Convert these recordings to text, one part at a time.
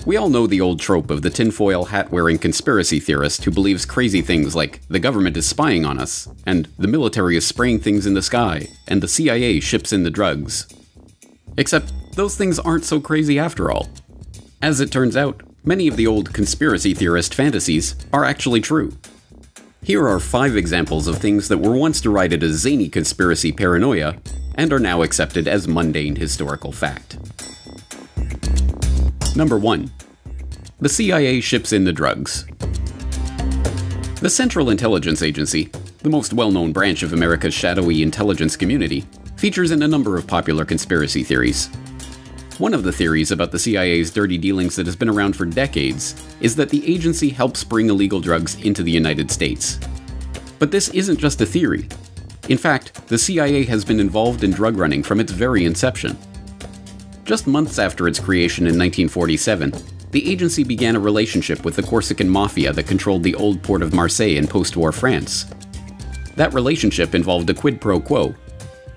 We all know the old trope of the tinfoil hat-wearing conspiracy theorist who believes crazy things like the government is spying on us, and the military is spraying things in the sky, and the CIA ships in the drugs. Except, those things aren't so crazy after all. As it turns out, many of the old conspiracy theorist fantasies are actually true. Here are 5 examples of things that were once derided as zany conspiracy paranoia, and are now accepted as mundane historical fact. Number 1. The CIA ships in the drugs. The Central Intelligence Agency, the most well-known branch of America's shadowy intelligence community, features in a number of popular conspiracy theories. One of the theories about the CIA's dirty dealings that has been around for decades is that the agency helps bring illegal drugs into the United States. But this isn't just a theory. In fact, the CIA has been involved in drug running from its very inception. Just months after its creation in 1947, the agency began a relationship with the Corsican mafia that controlled the old port of Marseille in post-war France. That relationship involved a quid pro quo.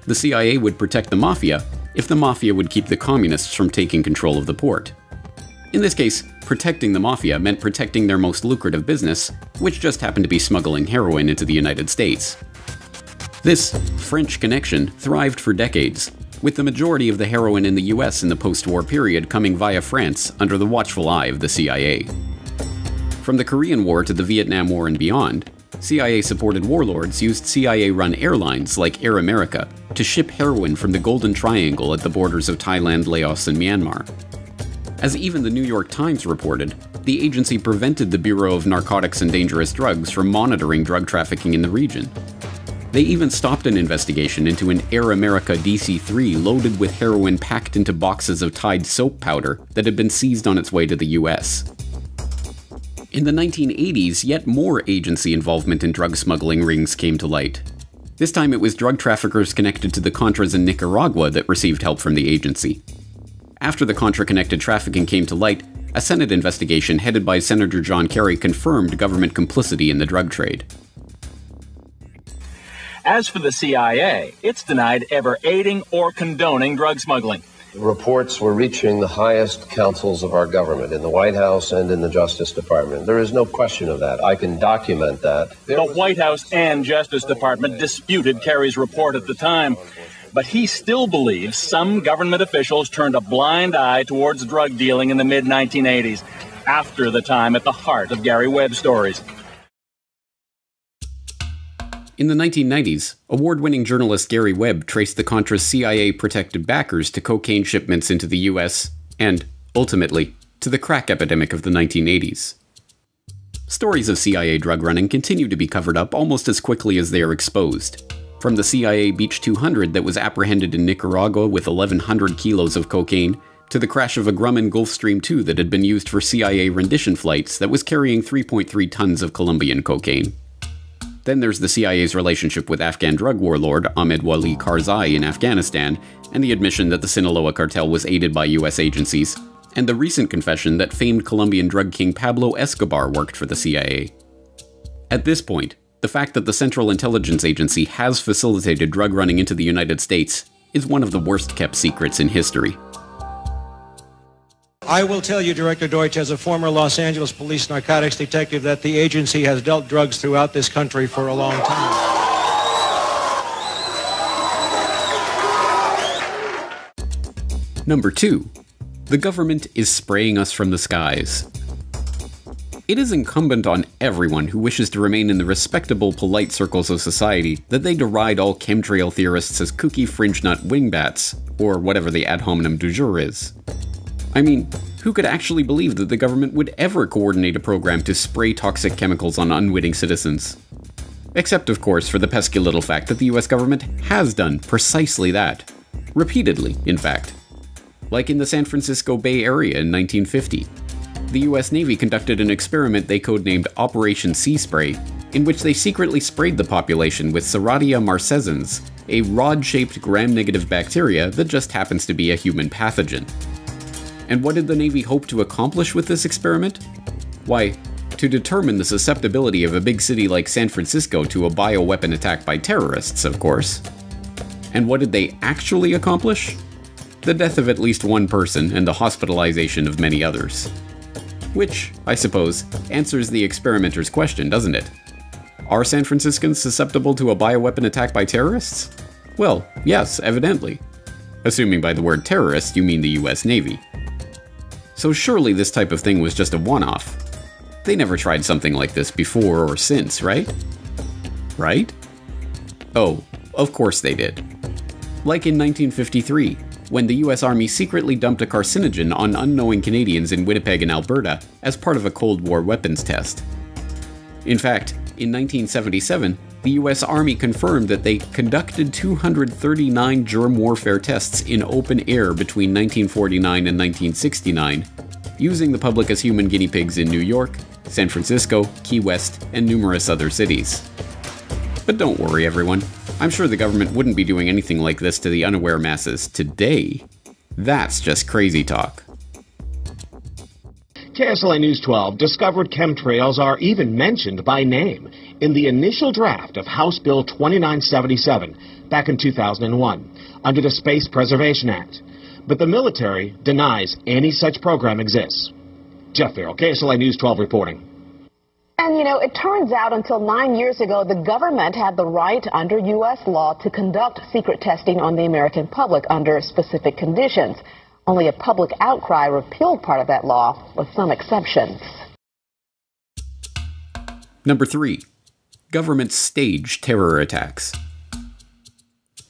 The CIA would protect the mafia if the mafia would keep the communists from taking control of the port. In this case, protecting the mafia meant protecting their most lucrative business, which just happened to be smuggling heroin into the United States. This French connection thrived for decades, with the majority of the heroin in the US in the post-war period coming via France under the watchful eye of the CIA. From the Korean War to the Vietnam War and beyond, CIA-supported warlords used CIA-run airlines like Air America to ship heroin from the Golden Triangle at the borders of Thailand, Laos, and Myanmar. As even the New York Times reported, the agency prevented the Bureau of Narcotics and Dangerous Drugs from monitoring drug trafficking in the region. They even stopped an investigation into an Air America DC-3 loaded with heroin packed into boxes of Tide soap powder that had been seized on its way to the US. In the 1980s, yet more agency involvement in drug smuggling rings came to light. This time it was drug traffickers connected to the Contras in Nicaragua that received help from the agency. After the Contra-connected trafficking came to light, a Senate investigation headed by Senator John Kerry confirmed government complicity in the drug trade. As for the CIA, it's denied ever aiding or condoning drug smuggling. Reports were reaching the highest councils of our government, in the White House and in the Justice Department. There is no question of that. I can document that. The White House and Justice Department disputed Kerry's report at the time, but he still believes some government officials turned a blind eye towards drug dealing in the mid-1980s, after the time at the heart of Gary Webb stories. In the 1990s, award-winning journalist Gary Webb traced the Contra's CIA-protected backers to cocaine shipments into the US, and, ultimately, to the crack epidemic of the 1980s. Stories of CIA drug running continue to be covered up almost as quickly as they are exposed. From the CIA Beach 200 that was apprehended in Nicaragua with 1,100 kilos of cocaine, to the crash of a Grumman Gulfstream II that had been used for CIA rendition flights that was carrying 3.3 tons of Colombian cocaine. Then there's the CIA's relationship with Afghan drug warlord Ahmed Wali Karzai in Afghanistan, and the admission that the Sinaloa cartel was aided by US agencies, and the recent confession that famed Colombian drug king Pablo Escobar worked for the CIA. At this point, the fact that the Central Intelligence Agency has facilitated drug running into the United States is one of the worst-kept secrets in history. I will tell you, Director Deutsch, as a former Los Angeles police narcotics detective, that the agency has dealt drugs throughout this country for a long time. Number 2. The government is spraying us from the skies. It is incumbent on everyone who wishes to remain in the respectable, polite circles of society that they deride all chemtrail theorists as kooky fringe-nut wingbats, or whatever the ad hominem du jour is. I mean, who could actually believe that the government would ever coordinate a program to spray toxic chemicals on unwitting citizens? Except, of course, for the pesky little fact that the US government has done precisely that. Repeatedly, in fact. Like in the San Francisco Bay Area in 1950. The US Navy conducted an experiment they codenamed Operation Sea Spray, in which they secretly sprayed the population with Serratia marcescens, a rod-shaped gram-negative bacteria that just happens to be a human pathogen. And what did the Navy hope to accomplish with this experiment? Why, to determine the susceptibility of a big city like San Francisco to a bioweapon attack by terrorists, of course. And what did they actually accomplish? The death of at least one person and the hospitalization of many others. Which, I suppose, answers the experimenter's question, doesn't it? Are San Franciscans susceptible to a bioweapon attack by terrorists? Well, yes, evidently. Assuming by the word terrorist you mean the US Navy. So surely this type of thing was just a one-off. They never tried something like this before or since, right? Right? Oh, of course they did. Like in 1953, when the US Army secretly dumped a carcinogen on unknowing Canadians in Winnipeg and Alberta as part of a Cold War weapons test. In fact, in 1977, the US Army confirmed that they conducted 239 germ warfare tests in open air between 1949 and 1969, using the public as human guinea pigs in New York, San Francisco, Key West, and numerous other cities. But don't worry, everyone. I'm sure the government wouldn't be doing anything like this to the unaware masses today. That's just crazy talk. KSLA News 12 discovered chemtrails are even mentioned by name in the initial draft of House Bill 2977 back in 2001 under the Space Preservation Act. But the military denies any such program exists. Jeff Farrell, KSLA News 12 reporting. And, you know, it turns out until 9 years ago, the government had the right under U.S. law to conduct secret testing on the American public under specific conditions. Only a public outcry repealed part of that law, with some exceptions. Number 3. Governments stage terror attacks.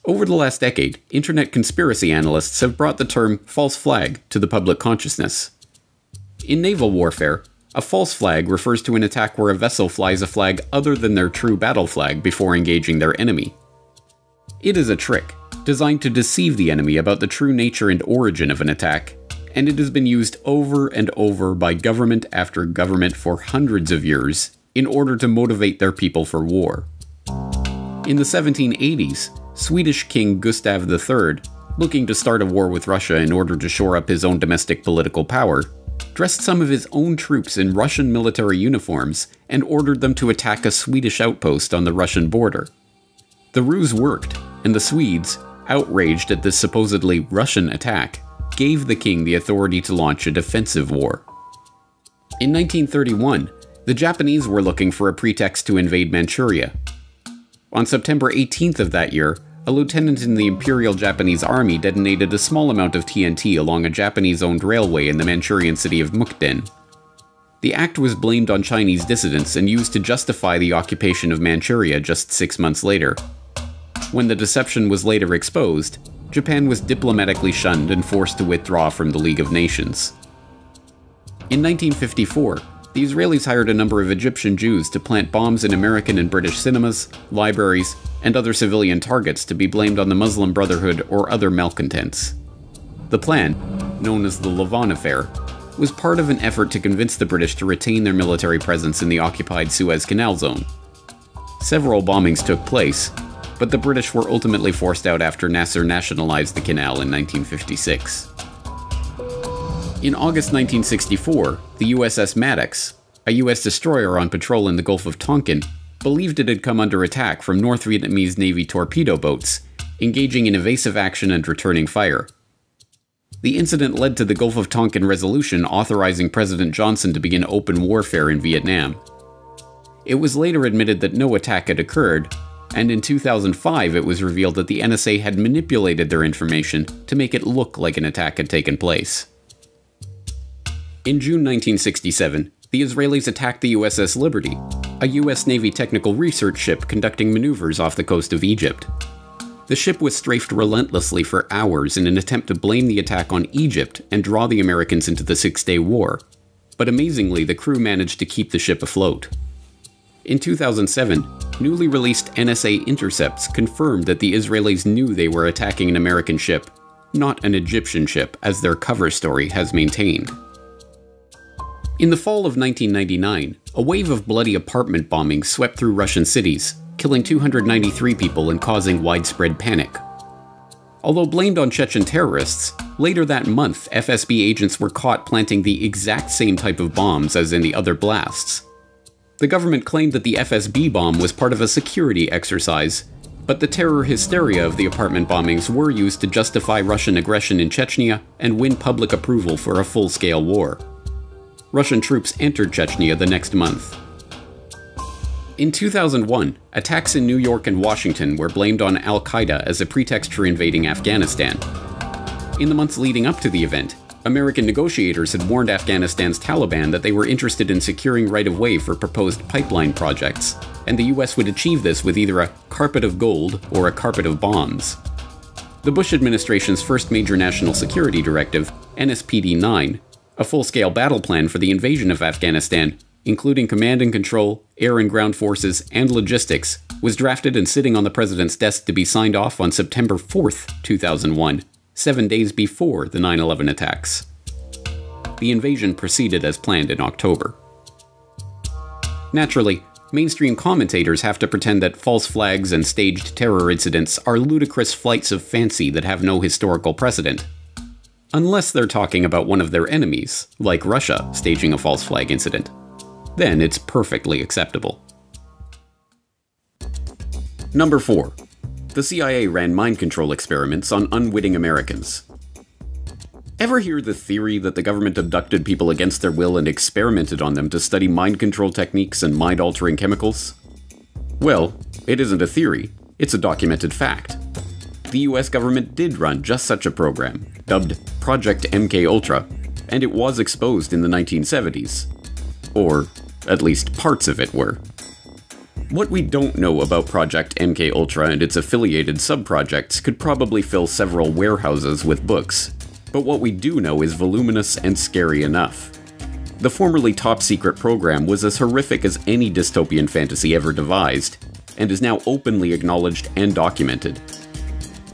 Over the last decade, internet conspiracy analysts have brought the term false flag to the public consciousness. In naval warfare, a false flag refers to an attack where a vessel flies a flag other than their true battle flag before engaging their enemy. It is a trick, designed to deceive the enemy about the true nature and origin of an attack, and it has been used over and over by government after government for hundreds of years in order to motivate their people for war. In the 1780s, Swedish King Gustav III, looking to start a war with Russia in order to shore up his own domestic political power, dressed some of his own troops in Russian military uniforms and ordered them to attack a Swedish outpost on the Russian border. The ruse worked, and the Swedes, outraged at this supposedly Russian attack, gave the king the authority to launch a defensive war. In 1931, the Japanese were looking for a pretext to invade Manchuria. On September 18th of that year, a lieutenant in the Imperial Japanese Army detonated a small amount of TNT along a Japanese-owned railway in the Manchurian city of Mukden. The act was blamed on Chinese dissidents and used to justify the occupation of Manchuria just 6 months later. When the deception was later exposed, Japan was diplomatically shunned and forced to withdraw from the League of Nations. In 1954, the Israelis hired a number of Egyptian Jews to plant bombs in American and British cinemas, libraries, and other civilian targets to be blamed on the Muslim Brotherhood or other malcontents. The plan, known as the Lavon Affair, was part of an effort to convince the British to retain their military presence in the occupied Suez Canal zone. Several bombings took place, but the British were ultimately forced out after Nasser nationalized the canal in 1956. In August 1964, the USS Maddox, a US destroyer on patrol in the Gulf of Tonkin, believed it had come under attack from North Vietnamese Navy torpedo boats, engaging in evasive action and returning fire. The incident led to the Gulf of Tonkin resolution authorizing President Johnson to begin open warfare in Vietnam. It was later admitted that no attack had occurred, and in 2005 it was revealed that the NSA had manipulated their information to make it look like an attack had taken place. In June 1967, the Israelis attacked the USS Liberty, a US Navy technical research ship conducting maneuvers off the coast of Egypt. The ship was strafed relentlessly for hours in an attempt to blame the attack on Egypt and draw the Americans into the Six-Day War, but amazingly the crew managed to keep the ship afloat. In 2007, newly released NSA intercepts confirmed that the Israelis knew they were attacking an American ship, not an Egyptian ship, as their cover story has maintained. In the fall of 1999, a wave of bloody apartment bombings swept through Russian cities, killing 293 people and causing widespread panic. Although blamed on Chechen terrorists, later that month FSB agents were caught planting the exact same type of bombs as in the other blasts. The government claimed that the FSB bomb was part of a security exercise, but the terror hysteria of the apartment bombings were used to justify Russian aggression in Chechnya and win public approval for a full-scale war. Russian troops entered Chechnya the next month. In 2001, attacks in New York and Washington were blamed on al-Qaeda as a pretext for invading Afghanistan. In the months leading up to the event, American negotiators had warned Afghanistan's Taliban that they were interested in securing right-of-way for proposed pipeline projects, and the US would achieve this with either a carpet of gold or a carpet of bombs. The Bush administration's first major national security directive, NSPD-9, a full-scale battle plan for the invasion of Afghanistan, including command and control, air and ground forces, and logistics, was drafted and sitting on the president's desk to be signed off on September 4th, 2001, 7 days before the 9/11 attacks. The invasion proceeded as planned in October. Naturally, mainstream commentators have to pretend that false flags and staged terror incidents are ludicrous flights of fancy that have no historical precedent. Unless they're talking about one of their enemies, like Russia staging a false flag incident. Then it's perfectly acceptable. Number 4. The CIA ran mind control experiments on unwitting Americans. Ever hear the theory that the government abducted people against their will and experimented on them to study mind control techniques and mind-altering chemicals? Well, it isn't a theory, it's a documented fact. The US government did run just such a program, dubbed Project MKUltra, and it was exposed in the 1970s. Or, at least parts of it were. What we don't know about Project MKUltra and its affiliated sub-projects could probably fill several warehouses with books, but what we do know is voluminous and scary enough. The formerly top-secret program was as horrific as any dystopian fantasy ever devised, and is now openly acknowledged and documented.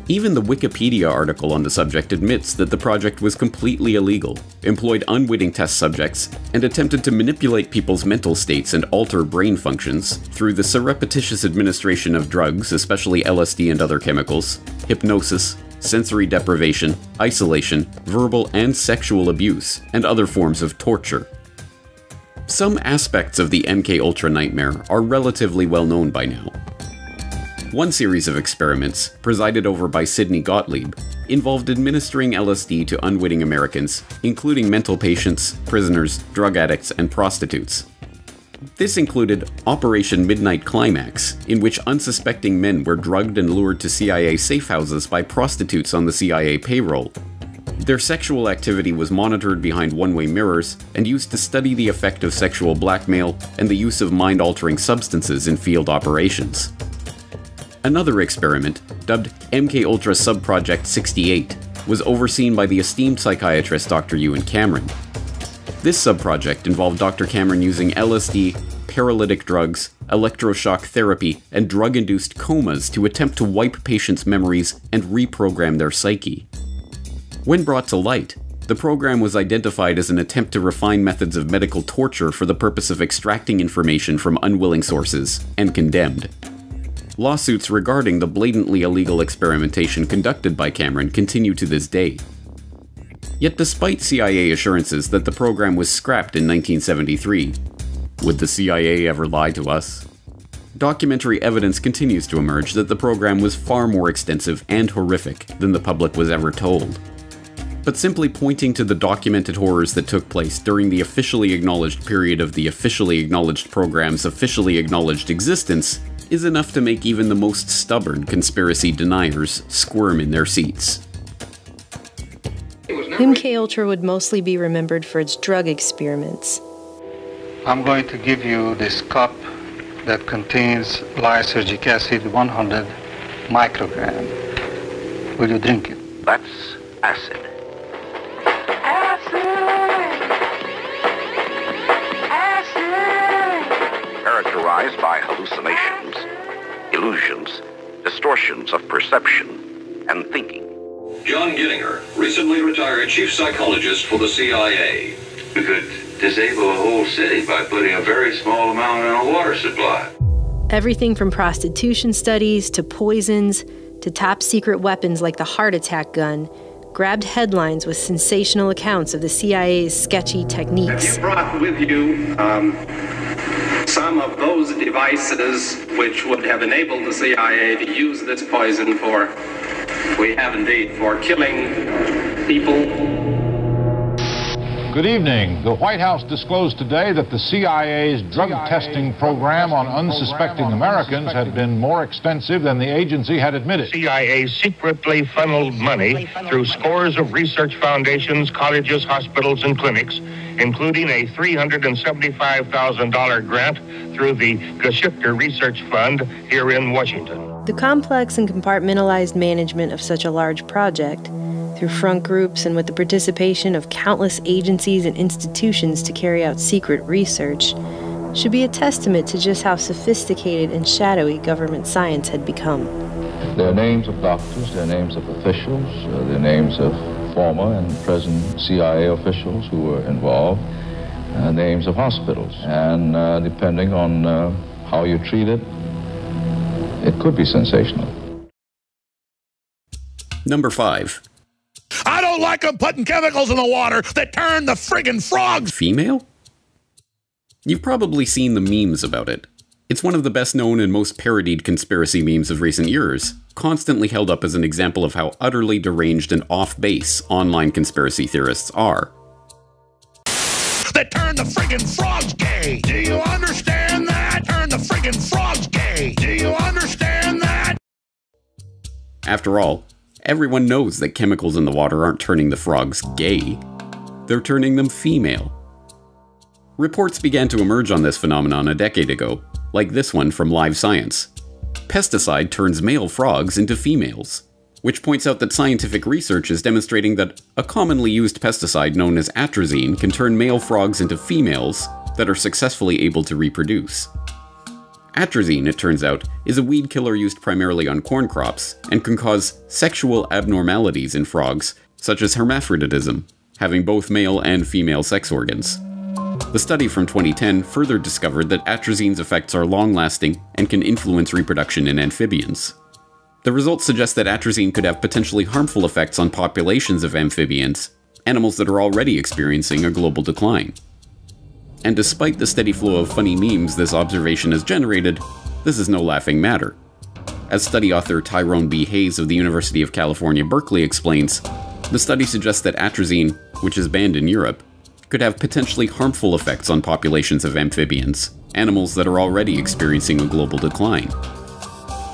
Even the Wikipedia article on the subject admits that the project was completely illegal, employed unwitting test subjects, and attempted to manipulate people's mental states and alter brain functions through the surreptitious administration of drugs, especially LSD and other chemicals, hypnosis, sensory deprivation, isolation, verbal and sexual abuse, and other forms of torture. Some aspects of the MKUltra nightmare are relatively well known by now. One series of experiments, presided over by Sidney Gottlieb, involved administering LSD to unwitting Americans, including mental patients, prisoners, drug addicts, and prostitutes. This included Operation Midnight Climax, in which unsuspecting men were drugged and lured to CIA safe houses by prostitutes on the CIA payroll. Their sexual activity was monitored behind one-way mirrors and used to study the effect of sexual blackmail and the use of mind-altering substances in field operations. Another experiment, dubbed MKUltra Subproject 68, was overseen by the esteemed psychiatrist Dr. Ewan Cameron. This subproject involved Dr. Cameron using LSD, paralytic drugs, electroshock therapy, and drug-induced comas to attempt to wipe patients' memories and reprogram their psyche. When brought to light, the program was identified as an attempt to refine methods of medical torture for the purpose of extracting information from unwilling sources, and condemned. Lawsuits regarding the blatantly illegal experimentation conducted by Cameron continue to this day. Yet despite CIA assurances that the program was scrapped in 1973, would the CIA ever lie to us? Documentary evidence continues to emerge that the program was far more extensive and horrific than the public was ever told. But simply pointing to the documented horrors that took place during the officially acknowledged period of the officially acknowledged program's officially acknowledged existence is enough to make even the most stubborn conspiracy deniers squirm in their seats. MKUltra would mostly be remembered for its drug experiments. I'm going to give you this cup that contains lysergic acid 100 microgram. Will you drink it? That's acid. Characterized by hallucinations, illusions, distortions of perception and thinking. John Gittinger, recently retired chief psychologist for the CIA. We could disable a whole city by putting a very small amount in a water supply. Everything from prostitution studies to poisons to top secret weapons like the heart attack gun grabbed headlines with sensational accounts of the CIA's sketchy techniques. Have you brought with you some of those devices which would have enabled the CIA to use this poison for, we have indeed, for killing people? Good evening. The White House disclosed today that the CIA's drug testing program on unsuspecting Americans had been more expensive than the agency had admitted. CIA secretly funneled money through scores of research foundations, colleges, hospitals, and clinics, including a $375,000 grant through the Geschichter Research Fund here in Washington. The complex and compartmentalized management of such a large project, through front groups and with the participation of countless agencies and institutions to carry out secret research, should be a testament to just how sophisticated and shadowy government science had become. There are names of doctors, there are names of officials, there are names of former and present CIA officials who were involved, names of hospitals, and depending on how you treat it, it could be sensational. Number 5. I don't like them putting chemicals in the water that turn the friggin' frogs female? You've probably seen the memes about it. It's one of the best known and most parodied conspiracy memes of recent years, constantly held up as an example of how utterly deranged and off-base online conspiracy theorists are. That turn the friggin' frogs gay! Do you understand that? Turn the friggin' frogs gay! Do you understand that? After all, everyone knows that chemicals in the water aren't turning the frogs gay. They're turning them female. Reports began to emerge on this phenomenon a decade ago, like this one from Live Science. Pesticide turns male frogs into females, which points out that scientific research is demonstrating that a commonly used pesticide known as atrazine can turn male frogs into females that are successfully able to reproduce. Atrazine, it turns out, is a weed killer used primarily on corn crops and can cause sexual abnormalities in frogs, such as hermaphroditism, having both male and female sex organs. The study from 2010 further discovered that atrazine's effects are long-lasting and can influence reproduction in amphibians. The results suggest that atrazine could have potentially harmful effects on populations of amphibians, animals that are already experiencing a global decline. And despite the steady flow of funny memes this observation has generated, this is no laughing matter. As study author Tyrone B. Hayes of the University of California, Berkeley explains, the study suggests that atrazine, which is banned in Europe, could have potentially harmful effects on populations of amphibians, animals that are already experiencing a global decline.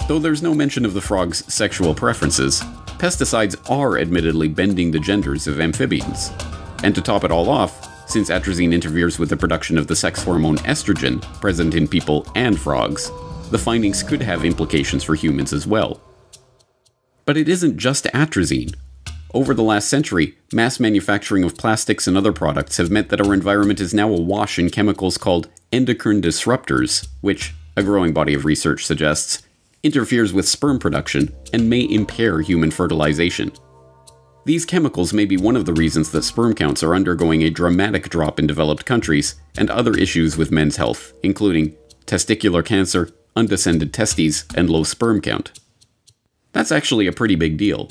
Though there's no mention of the frog's sexual preferences, pesticides are admittedly bending the genders of amphibians. And to top it all off, since atrazine interferes with the production of the sex hormone estrogen present in people and frogs, the findings could have implications for humans as well. But it isn't just atrazine. Over the last century, mass manufacturing of plastics and other products have meant that our environment is now awash in chemicals called endocrine disruptors, which, a growing body of research suggests, interferes with sperm production and may impair human fertilization. These chemicals may be one of the reasons that sperm counts are undergoing a dramatic drop in developed countries and other issues with men's health, including testicular cancer, undescended testes, and low sperm count. That's actually a pretty big deal.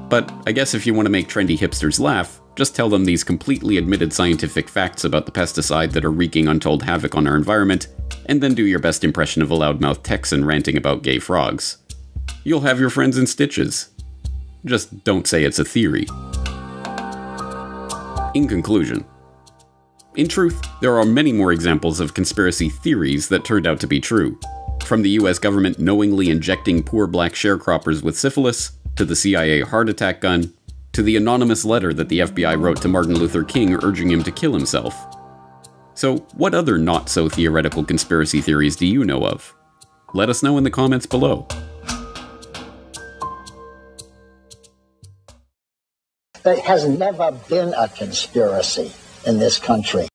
But I guess if you want to make trendy hipsters laugh, just tell them these completely admitted scientific facts about the pesticide that are wreaking untold havoc on our environment, and then do your best impression of a loudmouth Texan ranting about gay frogs. You'll have your friends in stitches. Just don't say it's a theory. In conclusion, in truth, there are many more examples of conspiracy theories that turned out to be true. From the US government knowingly injecting poor black sharecroppers with syphilis, to the CIA heart attack gun, to the anonymous letter that the FBI wrote to Martin Luther King urging him to kill himself. So, what other not-so-theoretical conspiracy theories do you know of? Let us know in the comments below. There has never been a conspiracy in this country.